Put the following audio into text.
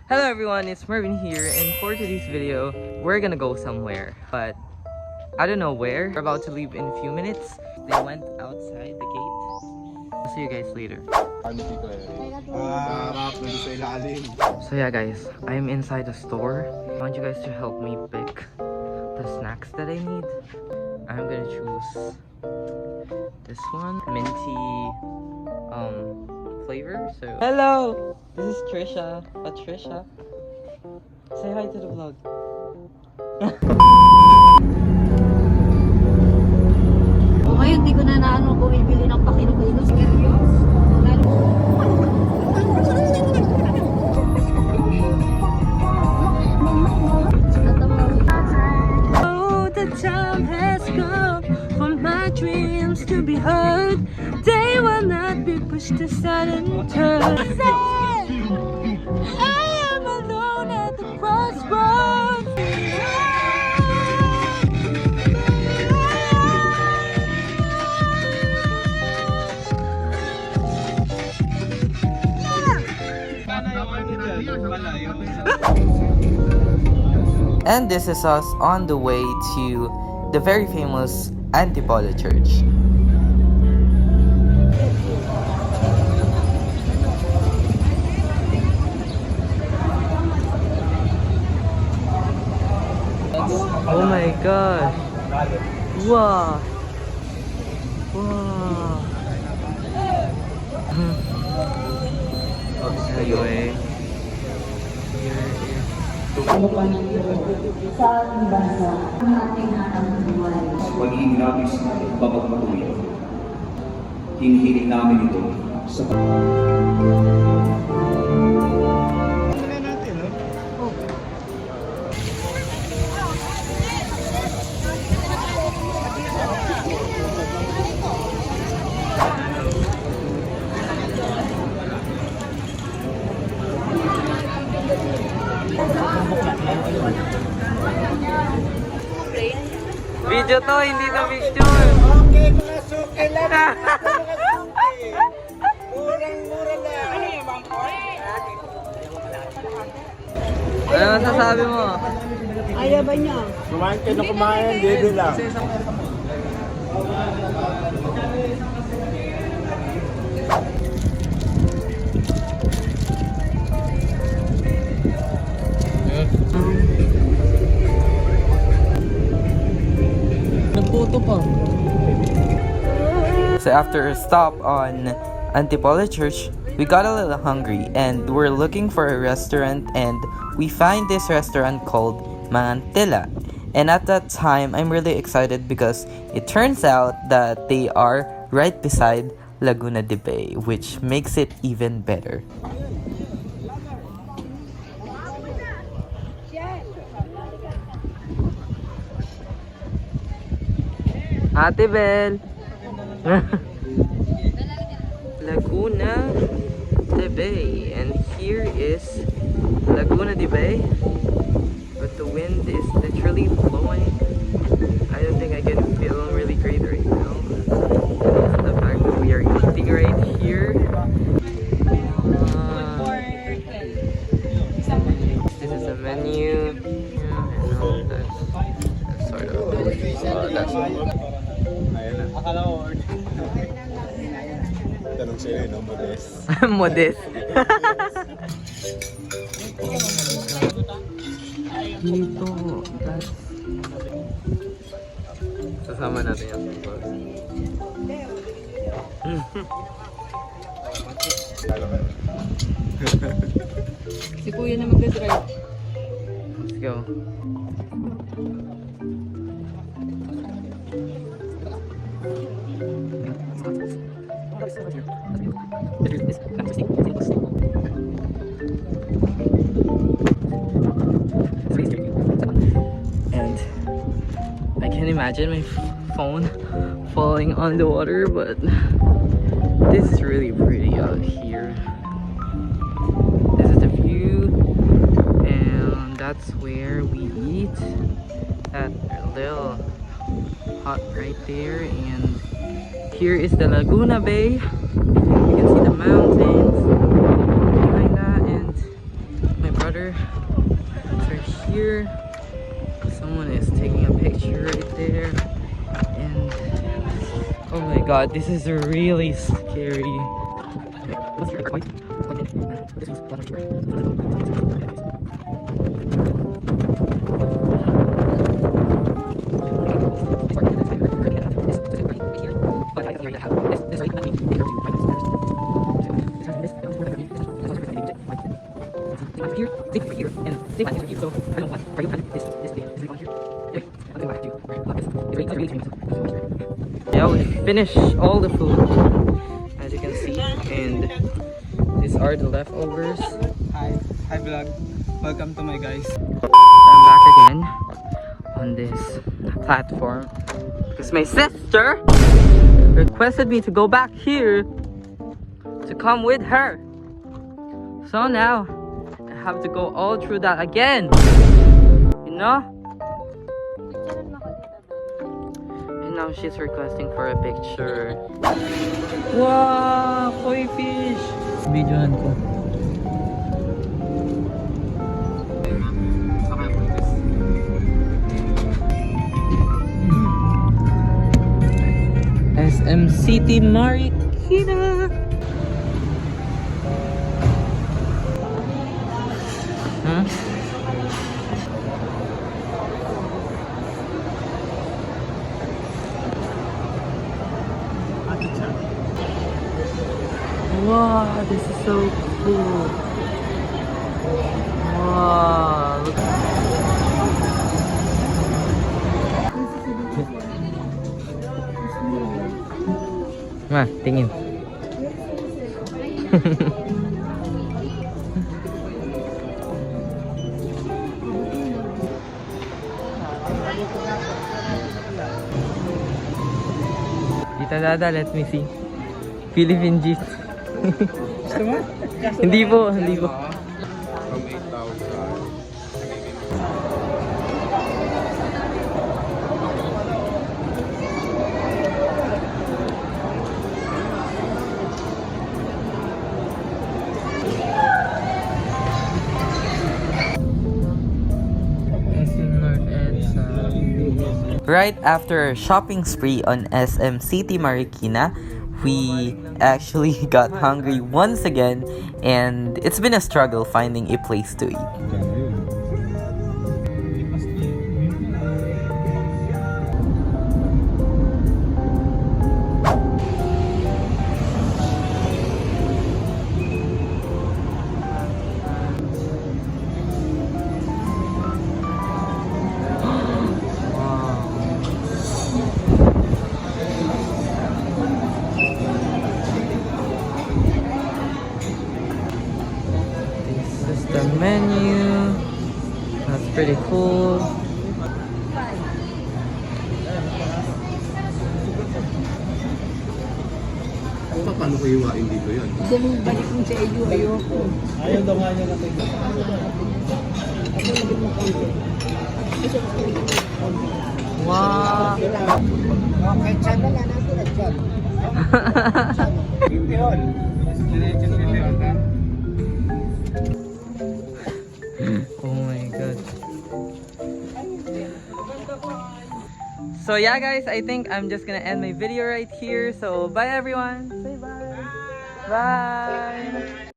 Hello everyone, it's Mervin here, and for today's video, we're gonna go somewhere, but I don't know where. We're about to leave in a few minutes. They went outside the gate. I'll see you guys later. So yeah guys, I'm inside the store. I want you guys to help me pick the snacks that I need. I'm gonna choose this one, minty flavor. So hello, this is Trisha. Patricia, say hi to the vlog. Ngayon, di ko na bumibili ng pakino-kino. Oh, the time has come for my dreams to be heard. They will not be pushed aside and turned. I am alone at the crossroads. And this is us on the way to the very famous Antipolo Church. Oh my gosh! Wow! Wow! Anyway, here is pagiging labis na papagpatuloy. Hinihiling namin ito sa video to, hindi to picture. Okay, mga suki lang. Murang-mura lang. Ano yung bangkoy? Ano masasabi mo? Ayaw ba niya? Kumain kayo na kumain, dito lang. Nagputo pa. So after a stop on Antipolo Church, we got a little hungry and we're looking for a restaurant, and we find this restaurant called Mangantila. And at that time, I'm really excited because it turns out that they are right beside Laguna de Bay, which makes it even better. Ate Bel! Laguna de Bay, and here is Laguna de Bay, but the wind is literally blowing. I don't think I can film really great right now. And the fact that we are eating right here. This is a menu. Yeah, and that's sort of that's Akala ko tanong sa'yo, no? Modest. modest. Dito. Sasama natin yung people. Si Kuya na mag-drive. Let's go. And I can imagine my phone falling on the water, but this is really pretty out here. This is the view, and that's where we eat. That little hut right there, and here is the Laguna Bay. You can see the mountains behind that, and my brother water. It's right here. Someone is taking a picture right there. And oh my god, this is really scary. Yeah, we finished all the food, as you can see, and these are the leftovers. Hi vlog. Welcome to my guys. So I'm back again on this platform because my sister requested me to go back here to come with her. So now I have to go all through that again, you know? And now she's requesting for a picture. Wow, koi fish! Videohan ko. SM City Marikina. Huh? Wow, this is so cool. Wow, look. Ma, tingin. Tita Dada, let me see. Philippine Gist. Hindi po, hindi po. From 8,000. Right after a shopping spree on SM City Marikina, we actually got hungry once again, and it's been a struggle finding a place to eat. The menu, that's pretty cool. Paano ko iwain dito yan? Hindi mo balik mo sa iyo, ayoko. Ayaw daw nga niya natin. Wow! Okay, chan na lang natin at chan. Oh my god. So yeah guys, I think I'm just gonna end my video right here. So bye everyone. Say bye. Bye.